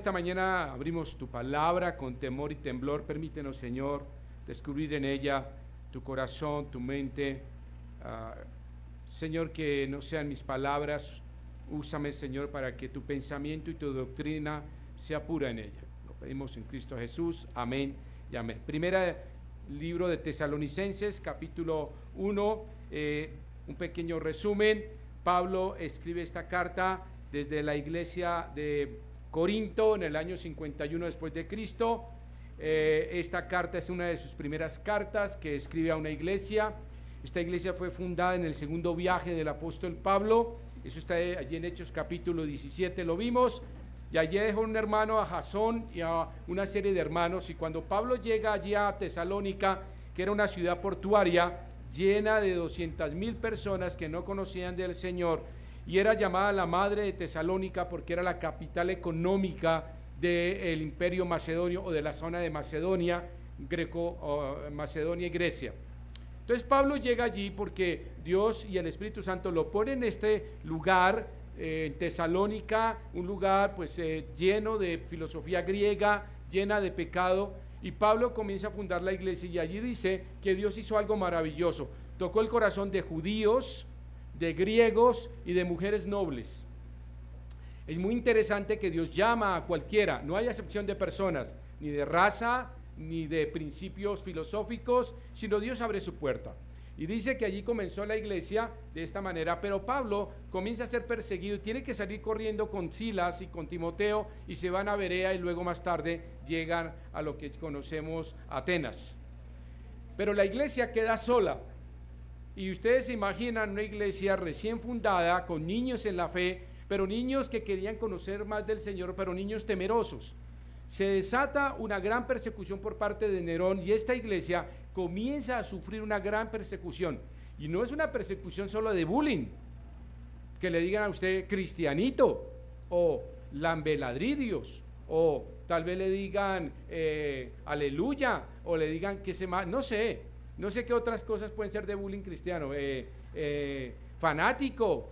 Esta mañana abrimos tu palabra con temor y temblor. Permítenos, Señor, descubrir en ella tu corazón, tu mente. Señor, que no sean mis palabras. Úsame, Señor, para que tu pensamiento y tu doctrina sea pura en ella. Lo pedimos en Cristo Jesús. Amén y amén. Primera libro de Tesalonicenses, capítulo 1. Un pequeño resumen. Pablo escribe esta carta desde la iglesia de Corinto en el año 51 después de Cristo. Esta carta es una de sus primeras cartas que escribe a una iglesia. Esta iglesia fue fundada en el segundo viaje del apóstol Pablo. Eso está allí en Hechos capítulo 17, lo vimos. Y allí dejó un hermano a Jasón y a una serie de hermanos. Y cuando Pablo llega allí a Tesalónica, que era una ciudad portuaria llena de 200,000 personas que no conocían del Señor, y era llamada la madre de Tesalónica porque era la capital económica del imperio macedonio o de la zona de Macedonia, Macedonia y Grecia. Entonces Pablo llega allí porque Dios y el Espíritu Santo lo ponen en este lugar, en Tesalónica, un lugar pues lleno de filosofía griega, llena de pecado, y Pablo comienza a fundar la iglesia, y allí dice que Dios hizo algo maravilloso. Tocó el corazón de judíos, de griegos y de mujeres nobles. Es muy interesante que Dios llama a cualquiera, no hay excepción de personas, ni de raza, ni de principios filosóficos, sino Dios abre su puerta. Y dice que allí comenzó la iglesia de esta manera, pero Pablo comienza a ser perseguido y tiene que salir corriendo con Silas y con Timoteo, y se van a Berea y luego más tarde llegan a lo que conocemos Atenas. Pero la iglesia queda sola. Y ustedes se imaginan una iglesia recién fundada con niños en la fe, pero niños que querían conocer más del Señor, pero niños temerosos. Se desata una gran persecución por parte de Nerón, y esta iglesia comienza a sufrir una gran persecución. Y no es una persecución solo de bullying, que le digan a usted cristianito, o lambeladridios, o tal vez le digan aleluya, o le digan que se más, no sé qué otras cosas pueden ser de bullying cristiano, fanático,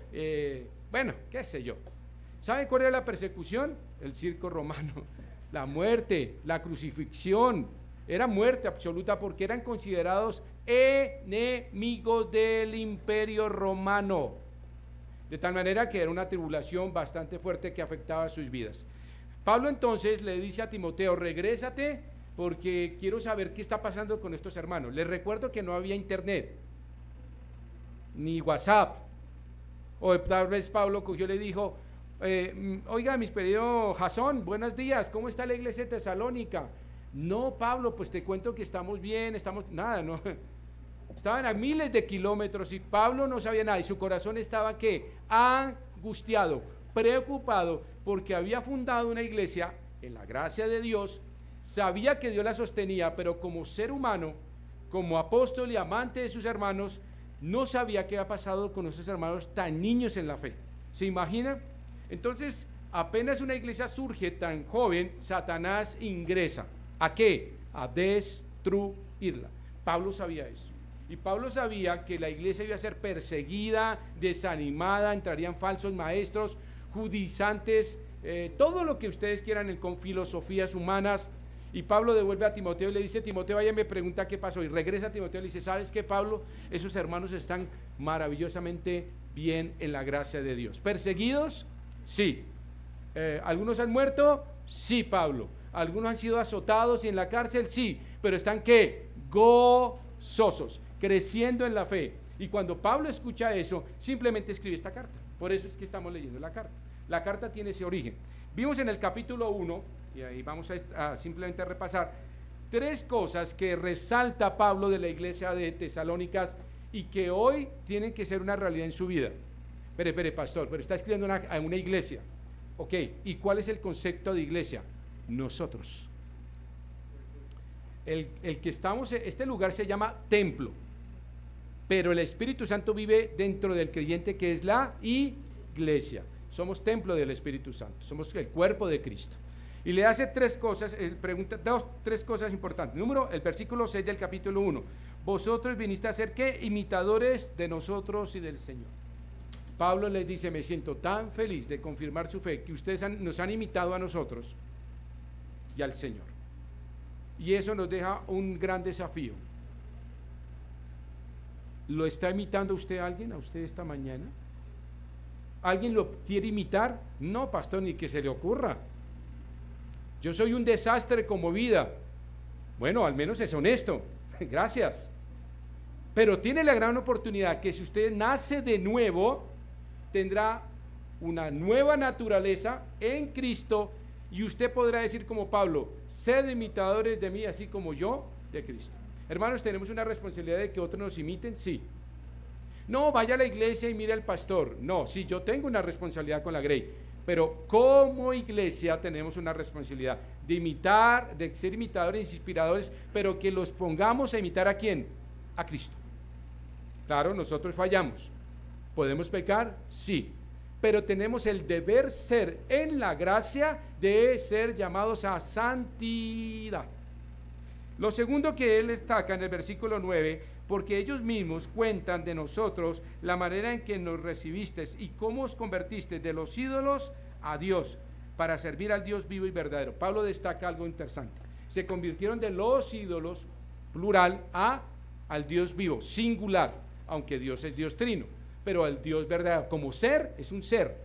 bueno, qué sé yo. ¿Saben cuál era la persecución? El circo romano, la muerte, la crucifixión. Era muerte absoluta porque eran considerados enemigos del imperio romano. De tal manera que era una tribulación bastante fuerte que afectaba sus vidas. Pablo entonces le dice a Timoteo: regrésate, porque quiero saber qué está pasando con estos hermanos. Les recuerdo que no había internet, ni WhatsApp. O tal vez Pablo cogió y le dijo: oiga, mis querido Jasón, buenos días, ¿cómo está la iglesia de Tesalónica? No, Pablo, pues te cuento que estamos bien, nada, no. Estaban a miles de kilómetros y Pablo no sabía nada, y su corazón estaba ¿qué? Angustiado, preocupado, porque había fundado una iglesia en la gracia de Dios. Sabía que Dios la sostenía, pero como ser humano, como apóstol y amante de sus hermanos, no sabía qué había pasado con esos hermanos tan niños en la fe. ¿Se imagina? Entonces, apenas una iglesia surge tan joven, Satanás ingresa. ¿A qué? A destruirla. Pablo sabía eso. Y Pablo sabía que la iglesia iba a ser perseguida, desanimada, entrarían falsos maestros, judaizantes, todo lo que ustedes quieran con filosofías humanas. Y Pablo devuelve a Timoteo y le dice: Timoteo, vaya, me pregunta qué pasó. Y regresa a Timoteo y le dice: ¿sabes qué, Pablo? Esos hermanos están maravillosamente bien en la gracia de Dios. ¿Perseguidos? Sí. ¿Algunos han muerto? Sí, Pablo. ¿Algunos han sido azotados y en la cárcel? Sí. Pero están ¿qué? Gozosos, creciendo en la fe. Y cuando Pablo escucha eso, simplemente escribe esta carta. Por eso es que estamos leyendo la carta. La carta tiene ese origen. Vimos en el capítulo 1, y ahí vamos a simplemente repasar 3 cosas que resalta Pablo de la iglesia de Tesalónicas y que hoy tienen que ser una realidad en su vida. Espere, pastor, pero está escribiendo a una iglesia. Ok, ¿y cuál es el concepto de iglesia? Nosotros. El que estamos, este lugar se llama templo, pero el Espíritu Santo vive dentro del creyente, que es la iglesia. Somos templo del Espíritu Santo, somos el cuerpo de Cristo. Y le hace 3 cosas, pregunta 3 cosas importantes. Número, el versículo 6 del capítulo 1. Vosotros viniste a ser ¿qué? Imitadores de nosotros y del Señor. Pablo les dice: me siento tan feliz de confirmar su fe, que ustedes nos han imitado a nosotros, y al Señor. Y eso nos deja un gran desafío. ¿Lo está imitando usted a alguien, a usted esta mañana? ¿Alguien lo quiere imitar? No, pastor, ni que se le ocurra. Yo soy un desastre como vida. Bueno, al menos es honesto. Gracias. Pero tiene la gran oportunidad que si usted nace de nuevo, tendrá una nueva naturaleza en Cristo y usted podrá decir como Pablo, sed imitadores de mí así como yo de Cristo. Hermanos, tenemos una responsabilidad de que otros nos imiten, sí. No, vaya a la iglesia y mire al pastor. No, sí, yo tengo una responsabilidad con la Grey, pero como iglesia tenemos una responsabilidad de imitar, de ser imitadores, inspiradores, pero que los pongamos a imitar ¿a quién? A Cristo. Claro, nosotros fallamos. ¿Podemos pecar? Sí. Pero tenemos el deber ser en la gracia de ser llamados a santidad. Lo segundo que él destaca en el versículo 9, porque ellos mismos cuentan de nosotros la manera en que nos recibisteis y cómo os convertisteis de los ídolos a Dios, para servir al Dios vivo y verdadero. Pablo destaca algo interesante. Se convirtieron de los ídolos, plural, al Dios vivo, singular, aunque Dios es Dios trino, pero al Dios verdadero. Como ser, es un ser,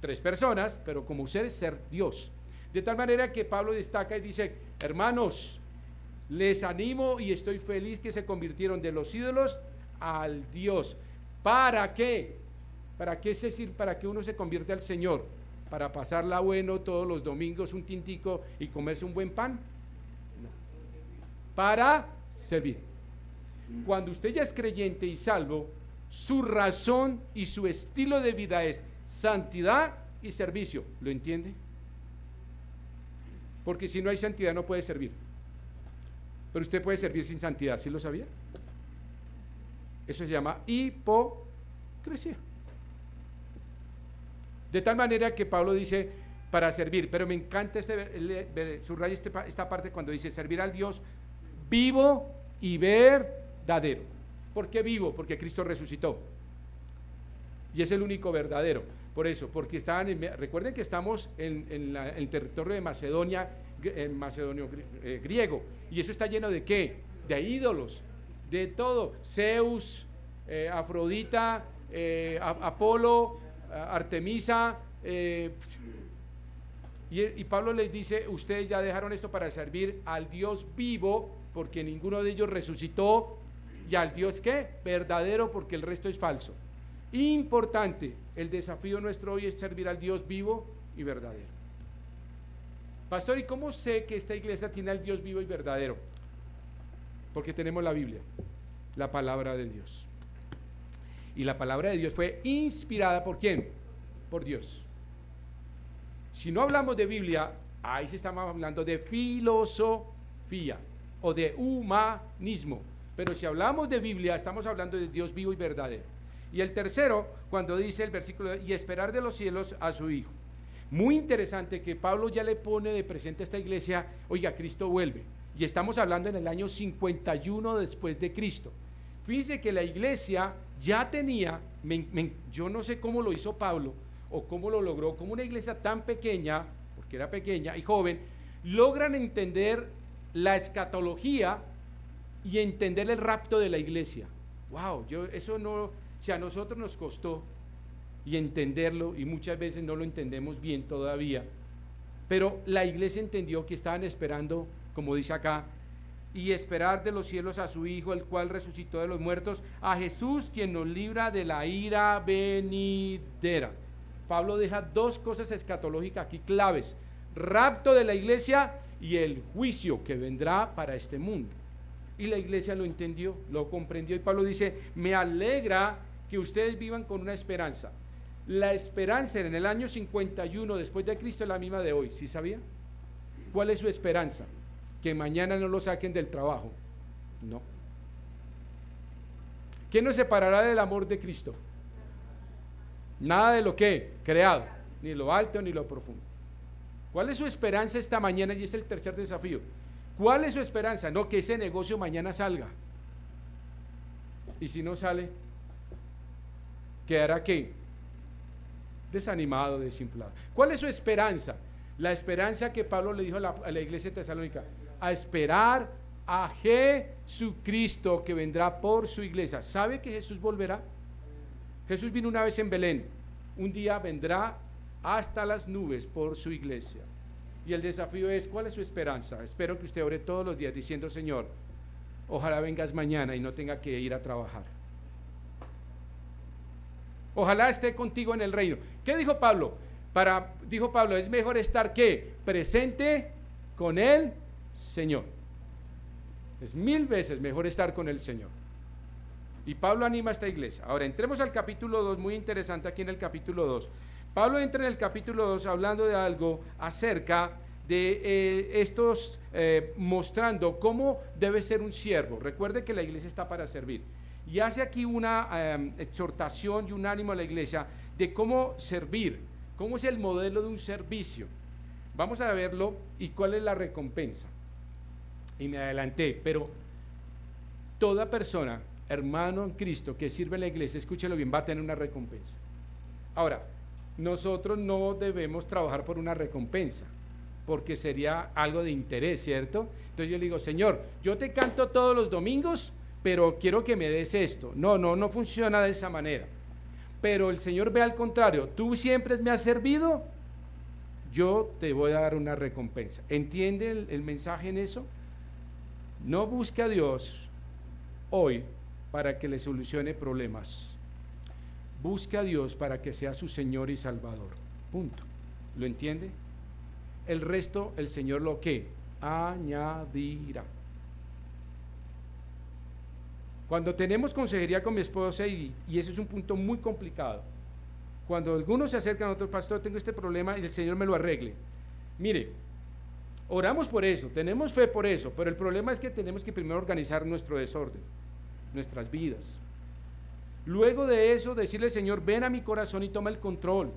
3 personas, pero como ser es ser Dios. De tal manera que Pablo destaca y dice, hermanos, les animo y estoy feliz que se convirtieron de los ídolos al Dios. ¿Para qué? ¿Para qué es decir, para que uno se convierte al Señor? ¿Para pasarla bueno todos los domingos un tintico y comerse un buen pan? No. Para servir. Cuando usted ya es creyente y salvo, su razón y su estilo de vida es santidad y servicio. ¿Lo entiende? Porque si no hay santidad no puede servir. Pero usted puede servir sin santidad, ¿sí lo sabía? Eso se llama hipocresía. De tal manera que Pablo dice para servir, pero me encanta subraya esta parte cuando dice servir al Dios vivo y verdadero. ¿Por qué vivo? Porque Cristo resucitó y es el único verdadero. Por eso, porque recuerden que estamos en el territorio de Macedonia, en macedonio griego, y eso está lleno de ¿qué? De ídolos, de todo, Zeus, Afrodita, Apolo, Artemisa, y Pablo les dice, ustedes ya dejaron esto para servir al Dios vivo, porque ninguno de ellos resucitó, y al Dios ¿qué? Verdadero, porque el resto es falso. Importante, el desafío nuestro hoy es servir al Dios vivo y verdadero. Pastor, ¿y cómo sé que esta iglesia tiene al Dios vivo y verdadero? Porque tenemos la Biblia, la palabra de Dios. Y la palabra de Dios fue inspirada ¿por quién? Por Dios. Si no hablamos de Biblia, ahí se estamos hablando de filosofía o de humanismo. Pero si hablamos de Biblia, estamos hablando de Dios vivo y verdadero. Y el tercero, cuando dice el versículo, y esperar de los cielos a su Hijo. Muy interesante que Pablo ya le pone de presente a esta iglesia, oiga, Cristo vuelve. Y estamos hablando en el año 51 después de Cristo. Fíjense que la iglesia ya tenía, yo no sé cómo lo hizo Pablo, o cómo lo logró, como una iglesia tan pequeña, porque era pequeña y joven, logran entender la escatología y entender el rapto de la iglesia. Wow, eso no, si a nosotros nos costó y entenderlo, y muchas veces no lo entendemos bien todavía, pero la iglesia entendió que estaban esperando, como dice acá, y esperar de los cielos a su Hijo, el cual resucitó de los muertos, a Jesús, quien nos libra de la ira venidera. Pablo deja 2 cosas escatológicas aquí claves: rapto de la iglesia y el juicio que vendrá para este mundo. Y la iglesia lo entendió, lo comprendió, y Pablo dice, me alegra que ustedes vivan con una esperanza. La esperanza en el año 51 después de Cristo es la misma de hoy, ¿sí sabía? ¿Cuál es su esperanza? Que mañana no lo saquen del trabajo. No. ¿Qué nos separará del amor de Cristo? Nada de lo que creado, ni lo alto ni lo profundo. ¿Cuál es su esperanza esta mañana? Y es el tercer desafío. ¿Cuál es su esperanza? No, que ese negocio mañana salga. Y si no sale, ¿quedará qué? Desanimado, desinflado. ¿Cuál es su esperanza? La esperanza que Pablo le dijo a la iglesia tesalónica, a esperar a Jesucristo que vendrá por su iglesia. ¿Sabe que Jesús volverá? Jesús vino una vez en Belén, un día vendrá hasta las nubes por su iglesia. Y el desafío es, ¿cuál es su esperanza? Espero que usted ore todos los días diciendo, Señor, ojalá vengas mañana y no tenga que ir a trabajar. Ojalá esté contigo en el reino. ¿Qué dijo Pablo? Dijo Pablo, es mejor estar ¿qué? Presente con el Señor. Es 1000 veces mejor estar con el Señor. Y Pablo anima a esta iglesia. Ahora entremos al capítulo 2, muy interesante aquí en el capítulo 2. Pablo entra en el capítulo 2 hablando de algo acerca de mostrando cómo debe ser un siervo. Recuerde que la iglesia está para servir. Y hace aquí una exhortación y un ánimo a la iglesia de cómo servir, cómo es el modelo de un servicio. Vamos a verlo y cuál es la recompensa. Y me adelanté, pero toda persona, hermano en Cristo, que sirve en la iglesia, escúchelo bien, va a tener una recompensa. Ahora, nosotros no debemos trabajar por una recompensa, porque sería algo de interés, ¿cierto? Entonces yo le digo, Señor, yo te canto todos los domingos, pero quiero que me des esto. No funciona de esa manera. Pero el Señor ve al contrario, tú siempre me has servido, yo te voy a dar una recompensa. ¿Entiende el mensaje en eso? No busque a Dios hoy para que le solucione problemas. Busque a Dios para que sea su Señor y Salvador. Punto. ¿Lo entiende? El resto el Señor lo que añadirá. Cuando tenemos consejería con mi esposa, y ese es un punto muy complicado, cuando algunos se acercan a otro pastor, tengo este problema y el Señor me lo arregle. Mire, oramos por eso, tenemos fe por eso, pero el problema es que tenemos que primero organizar nuestro desorden, nuestras vidas. Luego de eso, decirle, Señor, ven a mi corazón y toma el control.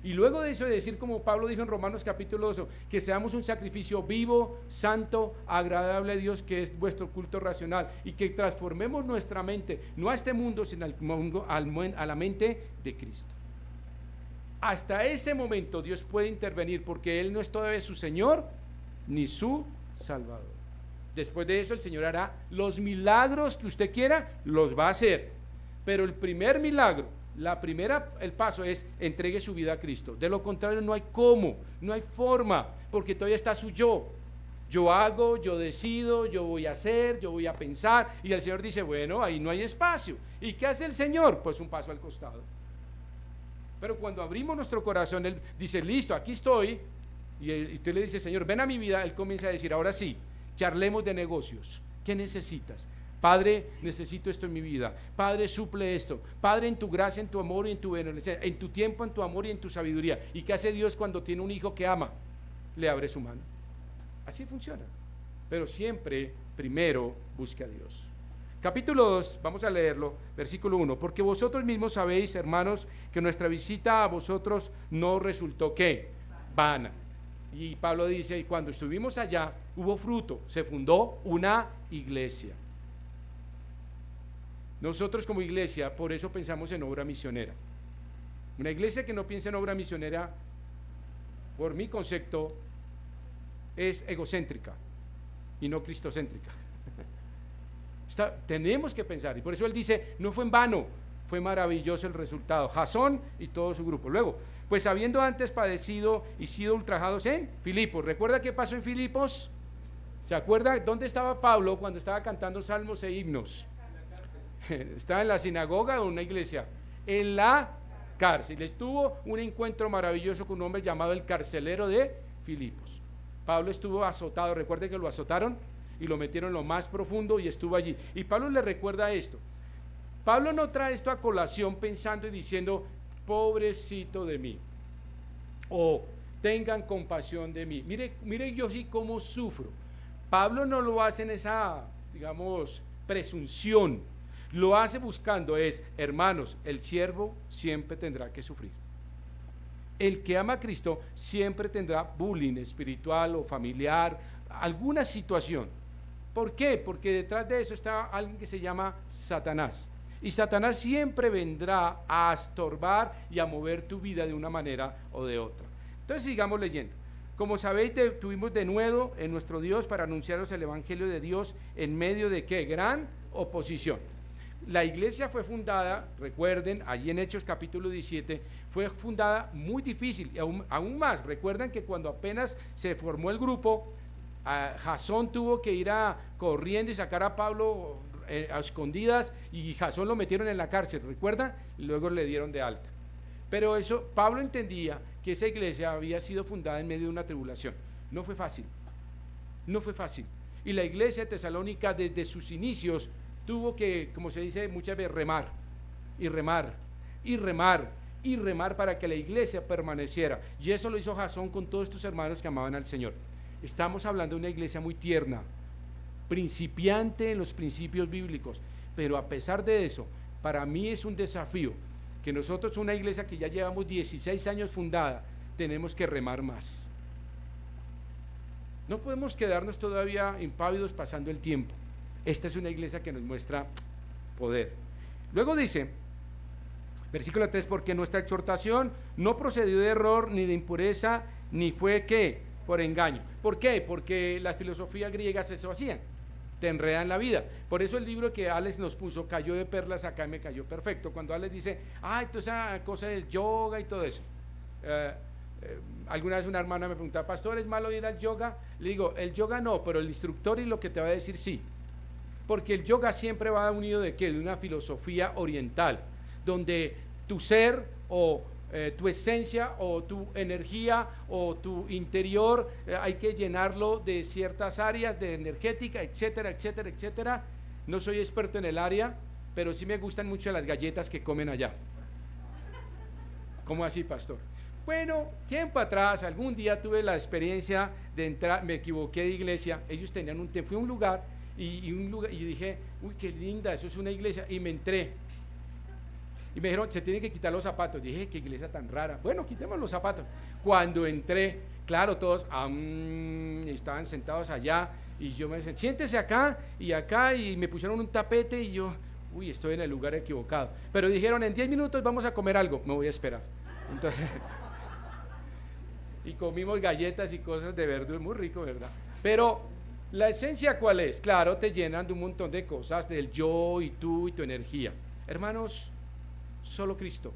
Y luego de eso, decir como Pablo dijo en Romanos capítulo 2, que seamos un sacrificio vivo, santo, agradable a Dios, que es vuestro culto racional, y que transformemos nuestra mente, no a este mundo, sino a la mente de Cristo. Hasta ese momento Dios puede intervenir, porque Él no es todavía su Señor, ni su Salvador. Después de eso el Señor hará los milagros que usted quiera, los va a hacer. Pero el primer milagro, el paso es entregue su vida a Cristo. De lo contrario no hay cómo, no hay forma, porque todavía está su yo. Yo hago, yo decido, yo voy a hacer, yo voy a pensar, y el Señor dice, bueno, ahí no hay espacio. ¿Y qué hace el Señor? Pues un paso al costado. Pero cuando abrimos nuestro corazón, Él dice, listo, aquí estoy, y usted le dice, Señor, ven a mi vida. Él comienza a decir, ahora sí, charlemos de negocios. ¿Qué necesitas? Padre, necesito esto en mi vida. Padre, suple esto. Padre, en tu gracia, en tu amor y en tu benevolencia, en tu tiempo, en tu amor y en tu sabiduría. ¿Y qué hace Dios cuando tiene un hijo que ama? Le abre su mano. Así funciona. Pero siempre, primero, busque a Dios. Capítulo 2, vamos a leerlo, versículo 1. Porque vosotros mismos sabéis, hermanos, que nuestra visita a vosotros no resultó, ¿qué? Vana. Y Pablo dice, y cuando estuvimos allá, hubo fruto, se fundó una iglesia. Nosotros como iglesia, por eso pensamos en obra misionera. Una iglesia que no piensa en obra misionera, por mi concepto, es egocéntrica y no cristocéntrica. Tenemos que pensar, y por eso él dice, no fue en vano, fue maravilloso el resultado. Jasón y todo su grupo. Luego, pues habiendo antes padecido y sido ultrajados en Filipos. ¿Recuerda qué pasó en Filipos? ¿Se acuerda dónde estaba Pablo cuando estaba cantando salmos e himnos? Estaba en la sinagoga o en una iglesia. En la cárcel. Estuvo un encuentro maravilloso con un hombre llamado el carcelero de Filipos. Pablo estuvo azotado. Recuerde que lo azotaron y lo metieron en lo más profundo y estuvo allí. Y Pablo le recuerda esto. Pablo no trae esto a colación pensando y diciendo, pobrecito de mí, o tengan compasión de mí. Mire yo sí cómo sufro. Pablo no lo hace en esa, digamos, presunción. Lo hace buscando hermanos, el siervo siempre tendrá que sufrir. El que ama a Cristo siempre tendrá bullying espiritual o familiar, alguna situación. ¿Por qué? Porque detrás de eso está alguien que se llama Satanás. Y Satanás siempre vendrá a estorbar y a mover tu vida de una manera o de otra. Entonces sigamos leyendo. Como sabéis, tuvimos de nuevo en nuestro Dios para anunciaros el Evangelio de Dios en medio de ¿qué? Gran oposición. La iglesia fue fundada, recuerden, allí en Hechos capítulo 17, fue fundada muy difícil, y aún más, recuerdan que cuando apenas se formó el grupo, Jasón tuvo que ir corriendo y sacar a Pablo a escondidas, y Jasón lo metieron en la cárcel, ¿recuerdan? Y luego le dieron de alta. Pero eso, Pablo entendía que esa iglesia había sido fundada en medio de una tribulación. No fue fácil, no fue fácil. Y la iglesia de Tesalónica desde sus inicios tuvo que, como se dice muchas veces, remar y remar y remar y remar para que la iglesia permaneciera. Y eso lo hizo Jasón con todos estos hermanos que amaban al Señor. Estamos hablando de una iglesia muy tierna, principiante en los principios bíblicos, pero a pesar de eso, para mí es un desafío que nosotros, una iglesia que ya llevamos 16 años fundada, tenemos que remar más. No podemos quedarnos todavía impávidos pasando el tiempo. Esta es una iglesia que nos muestra poder. Luego dice, versículo 3, porque nuestra exhortación no procedió de error, ni de impureza, ni fue ¿qué? Por engaño. ¿Por qué? Porque las filosofías griegas eso hacían, te enredan la vida. Por eso el libro que Alex nos puso, Cayó de perlas acá, me cayó perfecto. Cuando Alex dice, toda esa cosa del yoga y todo eso. Alguna vez una hermana me preguntaba, pastor, ¿es malo ir al yoga? Le digo, el yoga no, pero el instructor y lo que te va a decir sí. Porque el yoga siempre va unido ¿de qué? De una filosofía oriental, donde tu ser o tu esencia o tu energía o tu interior hay que llenarlo de ciertas áreas de energética, etcétera, etcétera, etcétera. No soy experto en el área, pero sí me gustan mucho las galletas que comen allá. ¿Cómo así, pastor? Bueno, tiempo atrás, algún día tuve la experiencia de entrar, me equivoqué de iglesia, ellos tenían fui a un lugar y dije, uy, qué linda, eso es una iglesia, y me entré. Y me dijeron, se tienen que quitar los zapatos. Dije, qué iglesia tan rara. Bueno, quitemos los zapatos. Cuando entré, claro, todos estaban sentados allá, y yo me decía, siéntese acá, y me pusieron un tapete, y yo, uy, estoy en el lugar equivocado. Pero dijeron, en 10 minutos vamos a comer algo, me voy a esperar. Entonces, y comimos galletas y cosas de verdura, muy rico, ¿verdad? Pero la esencia, ¿cuál es? Claro, te llenan de un montón de cosas, del yo y tú y tu energía. Hermanos, solo Cristo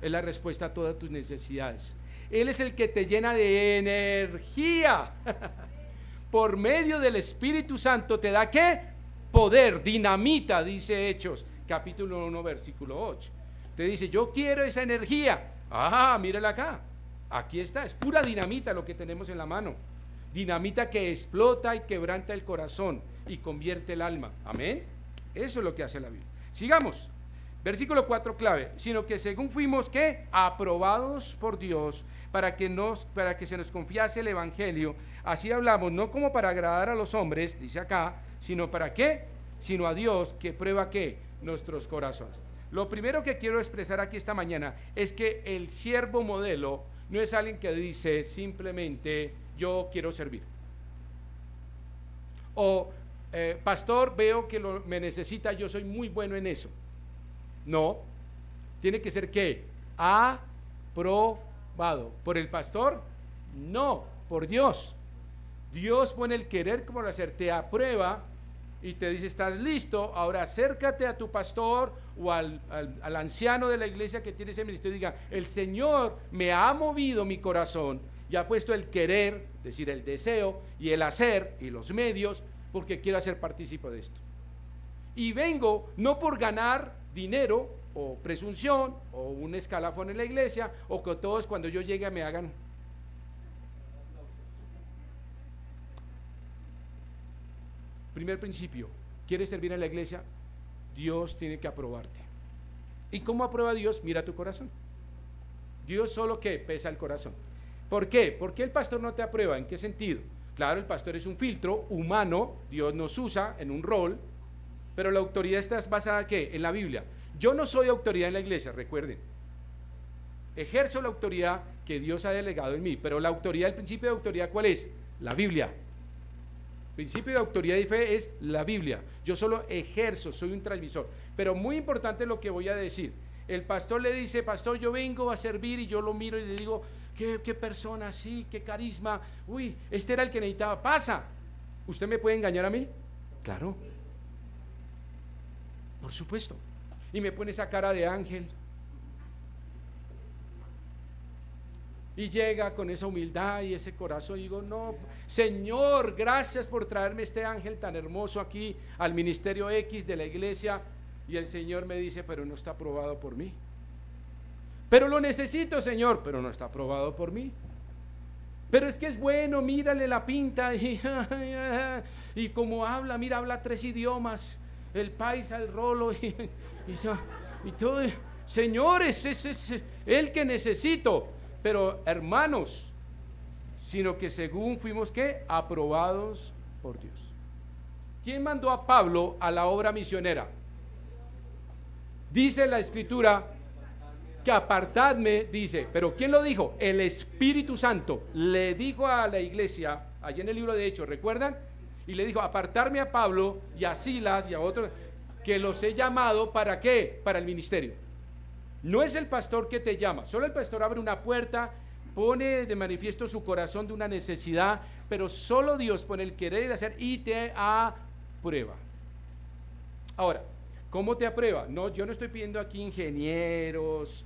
es la respuesta a todas tus necesidades. Él es el que te llena de energía. Por medio del Espíritu Santo te da ¿qué? Poder, dinamita, dice Hechos, capítulo 1, versículo 8. Te dice, yo quiero esa energía. Mírala acá. Aquí está, es pura dinamita lo que tenemos en la mano. Dinamita que explota y quebranta el corazón y convierte el alma. Amén. Eso es lo que hace la Biblia. Sigamos. Versículo 4 clave, sino que según fuimos ¿qué? Aprobados por Dios para que se nos confiase el evangelio, así hablamos, no como para agradar a los hombres, dice acá, sino para ¿qué? Sino a Dios que prueba ¿qué? Nuestros corazones. Lo primero que quiero expresar aquí esta mañana es que el siervo modelo no es alguien que dice simplemente yo quiero servir. O pastor, veo que me necesita, yo soy muy bueno en eso. No, tiene que ser ¿qué? Aprobado. ¿Por el pastor? No, por Dios. Dios pone el querer como el hacer, te aprueba y te dice, estás listo, ahora acércate a tu pastor o al anciano de la iglesia que tiene ese ministerio y diga, el Señor me ha movido mi corazón y ha puesto el querer, es decir, el deseo y el hacer y los medios, porque quiero hacer partícipe de esto. Y vengo no por ganar dinero o presunción o un escalafón en la iglesia o que todos cuando yo llegue me hagan. Primer principio, ¿quieres servir en la iglesia? Dios tiene que aprobarte. ¿Y cómo aprueba Dios? Mira tu corazón. Dios solo que pesa el corazón. ¿Por qué? ¿Por qué el pastor no te aprueba? ¿En qué sentido? Claro, el pastor es un filtro humano, Dios nos usa en un rol. Pero la autoridad está basada ¿en qué? En la Biblia. Yo no soy autoridad en la iglesia, recuerden. Ejerzo la autoridad que Dios ha delegado en mí, pero la autoridad, el principio de autoridad, ¿cuál es? La Biblia. El principio de autoridad y fe es la Biblia. Yo solo ejerzo, soy un transmisor. Pero muy importante lo que voy a decir. El pastor le dice, pastor, yo vengo a servir, y yo lo miro y le digo, qué persona así, qué carisma, uy, este era el que necesitaba, pasa. ¿Usted me puede engañar a mí? Claro, por supuesto. Y me pone esa cara de ángel. Y llega con esa humildad y ese corazón y digo, no, Señor, gracias por traerme este ángel tan hermoso aquí al ministerio X de la iglesia. Y el Señor me dice, pero no está aprobado por mí. Pero lo necesito, Señor, pero no está aprobado por mí. Pero es que es bueno, mírale la pinta y como habla, mira, habla 3 idiomas, el paisa, el rolo y todo. Señores, es el que necesito. Pero hermanos, sino que según fuimos ¿qué? Aprobados por Dios. ¿Quién mandó a Pablo a la obra misionera? Dice la Escritura que apartadme, dice, pero ¿quién lo dijo? El Espíritu Santo le dijo a la iglesia, allí en el libro de Hechos, ¿recuerdan? Y le dijo, apartarme a Pablo y a Silas y a otros, que los he llamado, ¿para qué? Para el ministerio. No es el pastor que te llama, solo el pastor abre una puerta, pone de manifiesto su corazón de una necesidad, pero solo Dios pone el querer y el hacer y te aprueba. Ahora, ¿cómo te aprueba? No, yo no estoy pidiendo aquí ingenieros,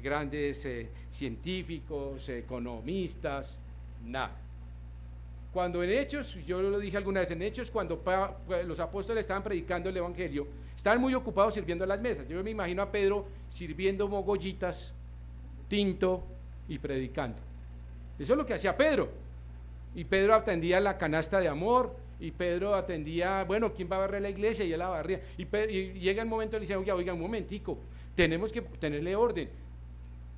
grandes científicos, economistas, nada. Cuando en Hechos, yo lo dije alguna vez, en Hechos cuando los apóstoles estaban predicando el evangelio, estaban muy ocupados sirviendo a las mesas. Yo me imagino a Pedro sirviendo mogollitas, tinto y predicando. Eso es lo que hacía Pedro. Y Pedro atendía la canasta de amor, y Pedro atendía, bueno, ¿quién va a barrer la iglesia? Y él la barría. Y llega el momento y le dice, oiga, un momentico, tenemos que tenerle orden.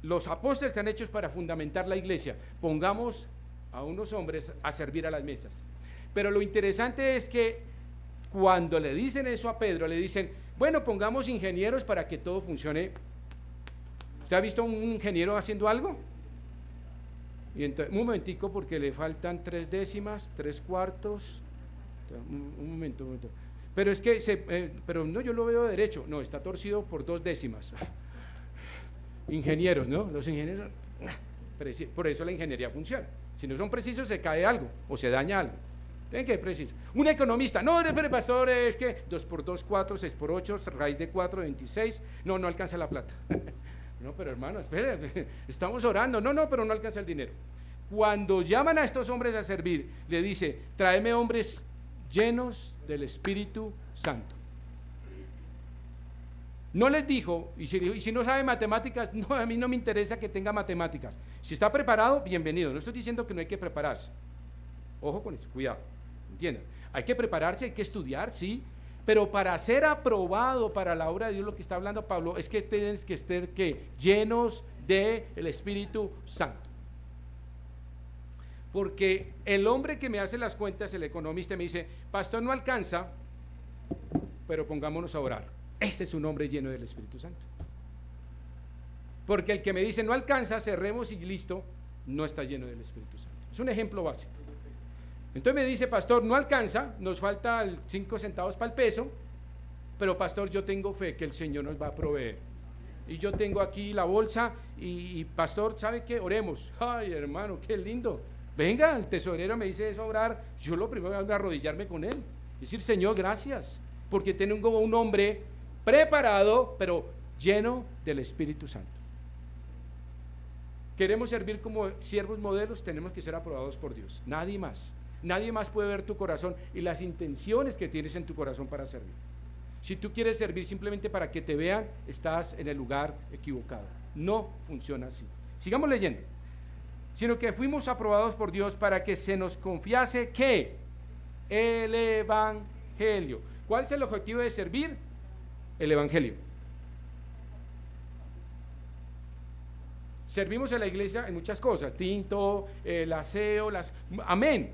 Los apóstoles están hechos para fundamentar la iglesia. Pongamos a unos hombres a servir a las mesas. Pero lo interesante es que cuando le dicen eso a Pedro, le dicen, bueno, pongamos ingenieros para que todo funcione. ¿Usted ha visto un ingeniero haciendo algo? Y entonces, un momentico, porque le faltan 3 décimas, 3 cuartos. Un momento. Pero es que, pero no, yo lo veo derecho. No, está torcido por 2 décimas. Ingenieros, ¿no? Los ingenieros, por eso la ingeniería funciona. Si no son precisos, se cae algo o se daña algo. Tienen que ser precisos. Un economista, no, pero pastor, es que 2 por 2, 4, 6 por 8, raíz de 4, 26. No alcanza la plata. No, pero hermano, espere, estamos orando. No, pero no alcanza el dinero. Cuando llaman a estos hombres a servir, le dice, tráeme hombres llenos del Espíritu Santo. No les dijo, y si no sabe matemáticas, no, a mí no me interesa que tenga matemáticas. Si está preparado, bienvenido. No estoy diciendo que no hay que prepararse. Ojo con eso, cuidado, entiendan. Hay que prepararse, hay que estudiar, sí, pero para ser aprobado para la obra de Dios, lo que está hablando Pablo, es que tienes que estar llenos del Espíritu Santo. Porque el hombre que me hace las cuentas, el economista, me dice, pastor, no alcanza, pero pongámonos a orar. Ese es un hombre lleno del Espíritu Santo. Porque el que me dice no alcanza, cerremos y listo, no está lleno del Espíritu Santo. Es un ejemplo básico. Entonces me dice, pastor, no alcanza, nos falta 5 centavos para el peso, pero pastor, yo tengo fe que el Señor nos va a proveer. Y yo tengo aquí la bolsa y pastor, ¿sabe qué? Oremos. Ay, hermano, qué lindo. Venga, el tesorero me dice eso, orar, yo lo primero voy a arrodillarme con él. Decir, Señor, gracias, porque tengo un hombre preparado, pero lleno del Espíritu Santo. Queremos servir como siervos modelos, tenemos que ser aprobados por Dios, nadie más. Nadie más puede ver tu corazón y las intenciones que tienes en tu corazón para servir. Si tú quieres servir simplemente para que te vean, estás en el lugar equivocado. No funciona así. Sigamos leyendo. Sino que fuimos aprobados por Dios para que se nos confiase que el Evangelio. ¿Cuál es el objetivo de servir? El Evangelio. Servimos en la iglesia en muchas cosas, tinto, el aseo, amén.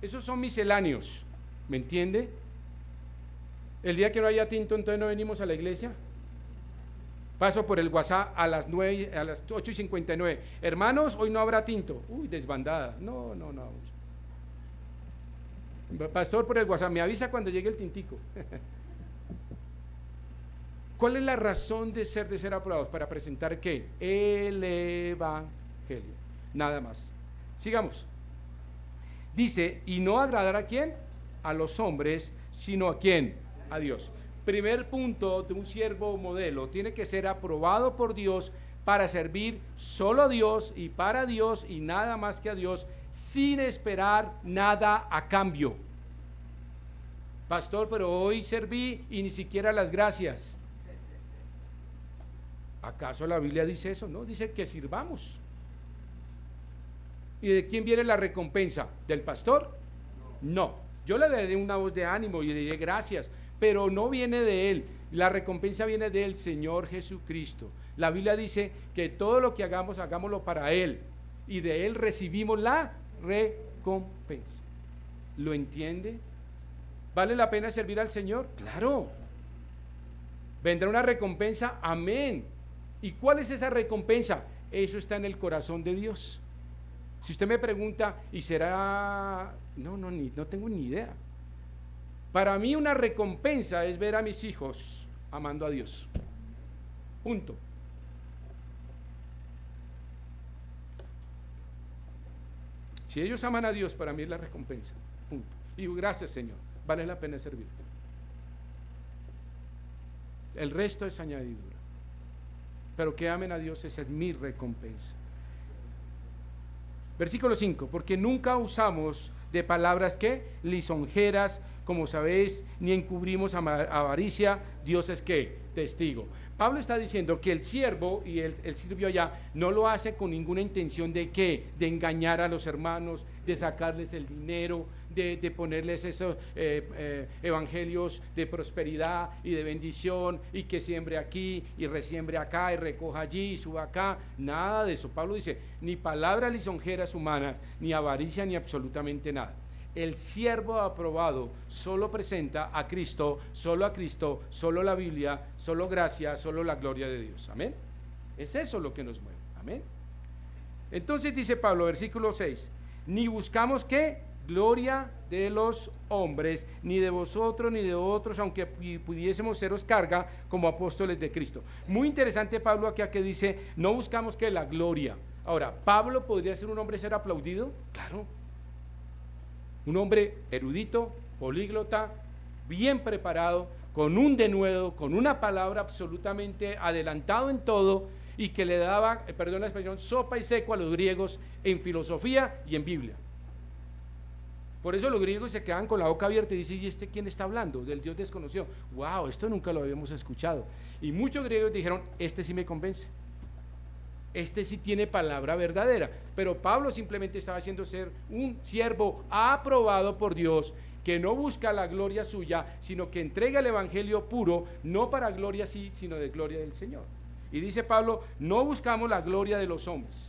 Esos son misceláneos, ¿me entiende? El día que no haya tinto, entonces no venimos a la iglesia. Paso por el WhatsApp a las 8:59. Hermanos, hoy no habrá tinto. Uy, desbandada. No. Pastor, por el WhatsApp, me avisa cuando llegue el tintico. ¿Cuál es la razón de ser aprobados? Para presentar ¿qué? El Evangelio. evangelio, nada más. Sigamos. Dice, y no agradar a quién, a los hombres, sino a quién, a Dios. Primer punto de un siervo modelo, tiene que ser aprobado por Dios para servir solo a Dios y para Dios y nada más que a Dios, sin esperar nada a cambio. Pastor, pero hoy serví y ni siquiera las gracias. ¿Acaso la Biblia dice eso? No, dice que sirvamos. ¿Y de quién viene la recompensa? ¿Del pastor? No. Yo le daré una voz de ánimo y le diré gracias, pero no viene de él. La recompensa viene del Señor Jesucristo. La Biblia dice que todo lo que hagamos, hagámoslo para Él, y de Él recibimos la recompensa. ¿Lo entiende? ¿Vale la pena servir al Señor? Claro. ¿Vendrá una recompensa? Amén. ¿Y cuál es esa recompensa? Eso está en el corazón de Dios. Si usted me pregunta, ¿y será? No tengo ni idea. Para mí una recompensa es ver a mis hijos amando a Dios. Punto. Si ellos aman a Dios, para mí es la recompensa. Punto. Y digo, gracias, Señor, vale la pena servirte. El resto es añadidura. Pero que amen a Dios, esa es mi recompensa. Versículo 5, porque nunca usamos de palabras que lisonjeras, como sabéis, ni encubrimos avaricia. Dios es que testigo. Pablo está diciendo que el siervo, y él sirvió allá, no lo hace con ninguna intención de ¿qué? De engañar a los hermanos, de sacarles el dinero, de ponerles esos evangelios de prosperidad y de bendición, y que siembre aquí y resiembre acá y recoja allí y suba acá. Nada de eso. Pablo dice, ni palabras lisonjeras humanas, ni avaricia, ni absolutamente nada. El siervo aprobado solo presenta a Cristo, solo la Biblia, solo gracia, solo la gloria de Dios. Amén. Es eso lo que nos mueve. Amén. Entonces dice Pablo, versículo 6, ni buscamos ¿qué? Gloria de los hombres, ni de vosotros, ni de otros, aunque pudiésemos seros carga como apóstoles de Cristo. Muy interesante Pablo aquí que dice, no buscamos que la gloria. Ahora, ¿Pablo podría ser un hombre ser aplaudido? Claro. Un hombre erudito, políglota, bien preparado, con un denuedo, con una palabra absolutamente adelantado en todo, y que le daba, perdón la expresión, sopa y seco a los griegos en filosofía y en Biblia. Por eso los griegos se quedan con la boca abierta y dicen, ¿y este quién está hablando? Del Dios desconocido. ¡Wow! Esto nunca lo habíamos escuchado. Y muchos griegos dijeron, este sí me convence. Este sí tiene palabra verdadera. Pero Pablo simplemente estaba haciendo ser un siervo aprobado por Dios, que no busca la gloria suya, sino que entrega el evangelio puro, no para gloria sí, sino de gloria del Señor. Y dice Pablo, no buscamos la gloria de los hombres.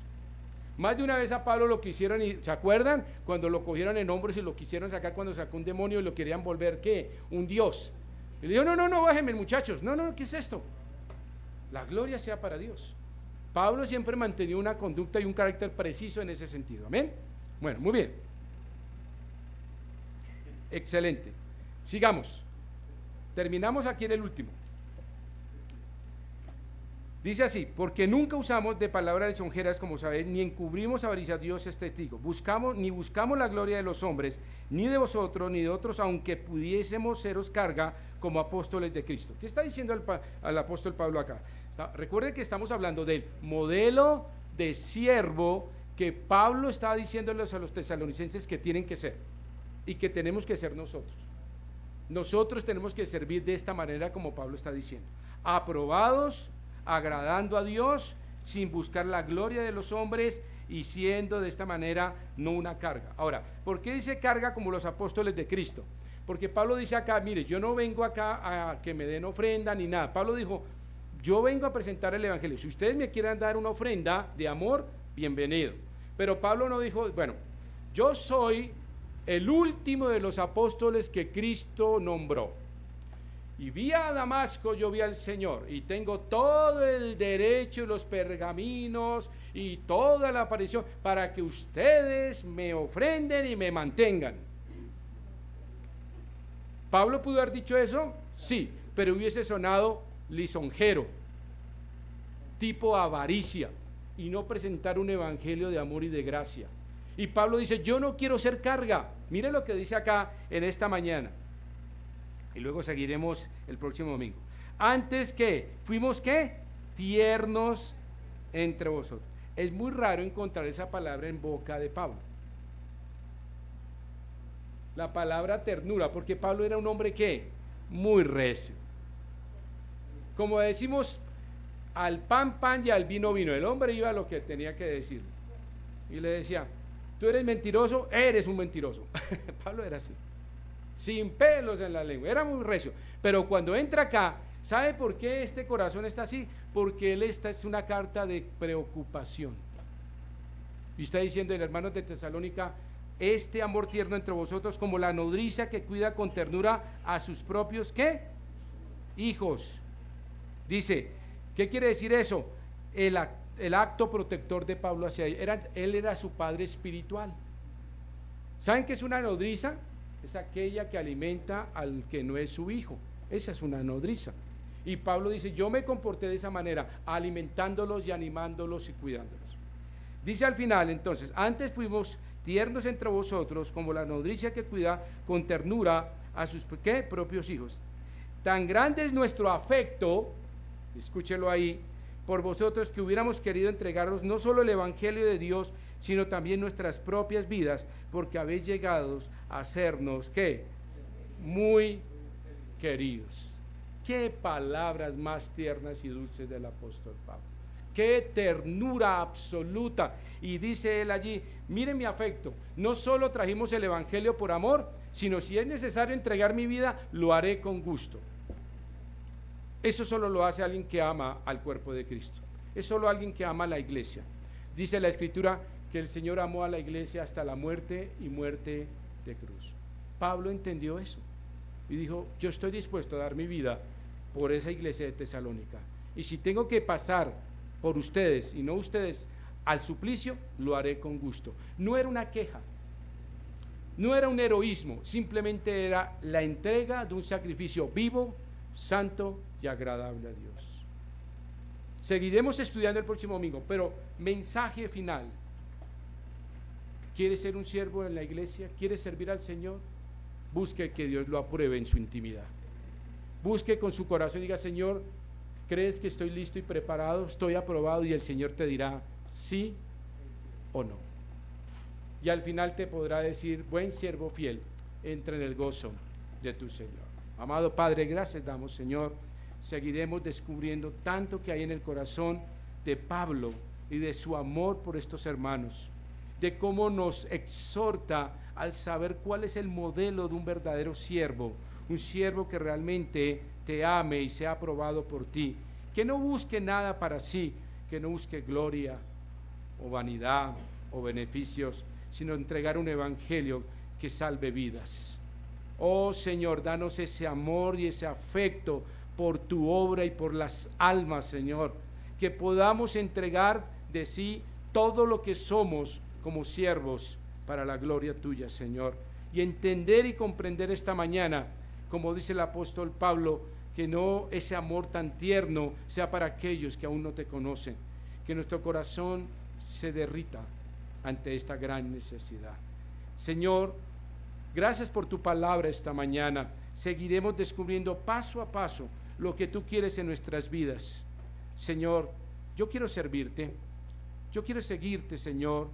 Más de una vez a Pablo lo quisieron, ¿se acuerdan? Cuando lo cogieron en hombros y lo quisieron sacar cuando sacó un demonio y lo querían volver, ¿qué? Un dios. Y le dijo, no, bájenme muchachos. No, ¿qué es esto? La gloria sea para Dios. Pablo siempre mantenía una conducta y un carácter preciso en ese sentido. ¿Amén? Bueno, muy bien. Excelente. Sigamos. Terminamos aquí en el último. Dice así, porque nunca usamos de palabras lisonjeras, como sabéis, ni encubrimos avaricia. Dios es testigo. Ni buscamos la gloria de los hombres, ni de vosotros, ni de otros, aunque pudiésemos seros carga como apóstoles de Cristo. ¿Qué está diciendo al apóstol Pablo acá? Recuerde que estamos hablando del modelo de siervo que Pablo está diciéndoles a los tesalonicenses que tienen que ser y que tenemos que ser nosotros. Nosotros tenemos que servir de esta manera como Pablo está diciendo. Aprobados, agradando a Dios, sin buscar la gloria de los hombres y siendo de esta manera no una carga. Ahora, ¿por qué dice carga como los apóstoles de Cristo? Porque Pablo dice acá, mire, yo no vengo acá a que me den ofrenda ni nada. Pablo dijo, yo vengo a presentar el evangelio. Si ustedes me quieren dar una ofrenda de amor, bienvenido. Pero Pablo no dijo, bueno, yo soy el último de los apóstoles que Cristo nombró. Y vi a Damasco, yo vi al Señor, y tengo todo el derecho y los pergaminos y toda la aparición para que ustedes me ofrenden y me mantengan. ¿Pablo pudo haber dicho eso? Sí, pero hubiese sonado lisonjero, tipo avaricia. y no presentar un evangelio de amor y de gracia. Y Pablo dice, yo no quiero ser carga. Mire lo que dice acá en esta mañana. Y luego seguiremos el próximo domingo. Antes que, fuimos ¿qué? Tiernos entre vosotros. Es muy raro encontrar esa palabra en boca de Pablo. La palabra ternura, porque Pablo era un hombre ¿qué? Muy recio. Como decimos, al pan, pan y al vino, vino. El hombre iba a lo que tenía que decir. Y le decía, tú eres mentiroso, eres un mentiroso. Pablo era así, sin pelos en la lengua, era muy recio. Pero cuando entra acá, ¿sabe por qué este corazón está así? Porque esta es una carta de preocupación. Y está diciendo el hermano de Tesalónica, este amor tierno entre vosotros como la nodriza que cuida con ternura a sus propios, ¿qué? Hijos. Dice, ¿qué quiere decir eso? El acto protector de Pablo hacia él era su padre espiritual. ¿Saben qué es una nodriza? Es aquella que alimenta al que no es su hijo. Esa es una nodriza. Y Pablo dice, yo me comporté de esa manera, alimentándolos y animándolos y cuidándolos. Dice al final entonces, antes fuimos tiernos entre vosotros como la nodriza que cuida con ternura a sus ¿qué? Propios hijos. Tan grande es nuestro afecto, escúchelo ahí, por vosotros, que hubiéramos querido entregaros no solo el evangelio de Dios, sino también nuestras propias vidas, porque habéis llegado a sernos ¿qué? Muy queridos. Qué palabras más tiernas y dulces del apóstol Pablo. Qué ternura absoluta. Y dice él allí, miren mi afecto, no solo trajimos el evangelio por amor, sino si es necesario entregar mi vida, lo haré con gusto. Eso solo lo hace alguien que ama al cuerpo de Cristo. Es solo alguien que ama a la iglesia. Dice la Escritura que el Señor amó a la iglesia hasta la muerte y muerte de cruz. Pablo entendió eso y dijo, yo estoy dispuesto a dar mi vida por esa iglesia de Tesalónica. Y si tengo que pasar por ustedes y no ustedes al suplicio, lo haré con gusto. No era una queja, no era un heroísmo, simplemente era la entrega de un sacrificio vivo, santo y agradable a Dios. Seguiremos estudiando el próximo domingo, pero mensaje final. ¿Quiere ser un siervo en la iglesia? ¿Quiere servir al Señor? Busque que Dios lo apruebe en su intimidad. Busque con su corazón y diga, Señor, ¿crees que estoy listo y preparado? Estoy aprobado, y el Señor te dirá sí o no. Y al final te podrá decir, buen siervo fiel, entra en el gozo de tu Señor. Amado Padre, gracias damos, Señor. Seguiremos descubriendo tanto que hay en el corazón de Pablo y de su amor por estos hermanos, de cómo nos exhorta al saber cuál es el modelo de un verdadero siervo, un siervo que realmente te ame y sea aprobado por ti, que no busque nada para sí, que no busque gloria o vanidad o beneficios, sino entregar un evangelio que salve vidas. Oh Señor, danos ese amor y ese afecto por tu obra y por las almas, Señor, que podamos entregar de sí todo lo que somos como siervos para la gloria tuya, Señor, y entender y comprender esta mañana, como dice el apóstol Pablo, que no ese amor tan tierno sea para aquellos que aún no te conocen, que nuestro corazón se derrita ante esta gran necesidad. Señor, gracias por tu palabra esta mañana. Seguiremos descubriendo paso a paso lo que tú quieres en nuestras vidas. Señor, yo quiero servirte, yo quiero seguirte, Señor,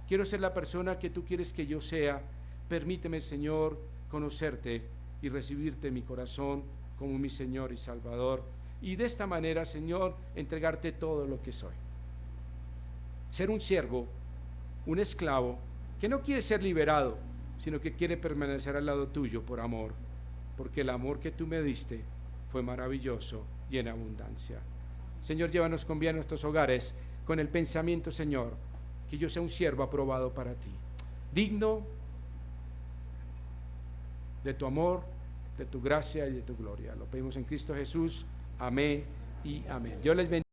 quiero ser la persona que tú quieres que yo sea. Permíteme, Señor, conocerte y recibirte en mi corazón como mi Señor y Salvador, y de esta manera, Señor, entregarte todo lo que soy. Ser un siervo, un esclavo, que no quiere ser liberado, sino que quiere permanecer al lado tuyo por amor, porque el amor que tú me diste fue maravilloso y en abundancia. Señor, llévanos con bien a nuestros hogares, con el pensamiento, Señor, que yo sea un siervo aprobado para ti, digno de tu amor, de tu gracia y de tu gloria. Lo pedimos en Cristo Jesús. Amén y amén. Dios les bendiga.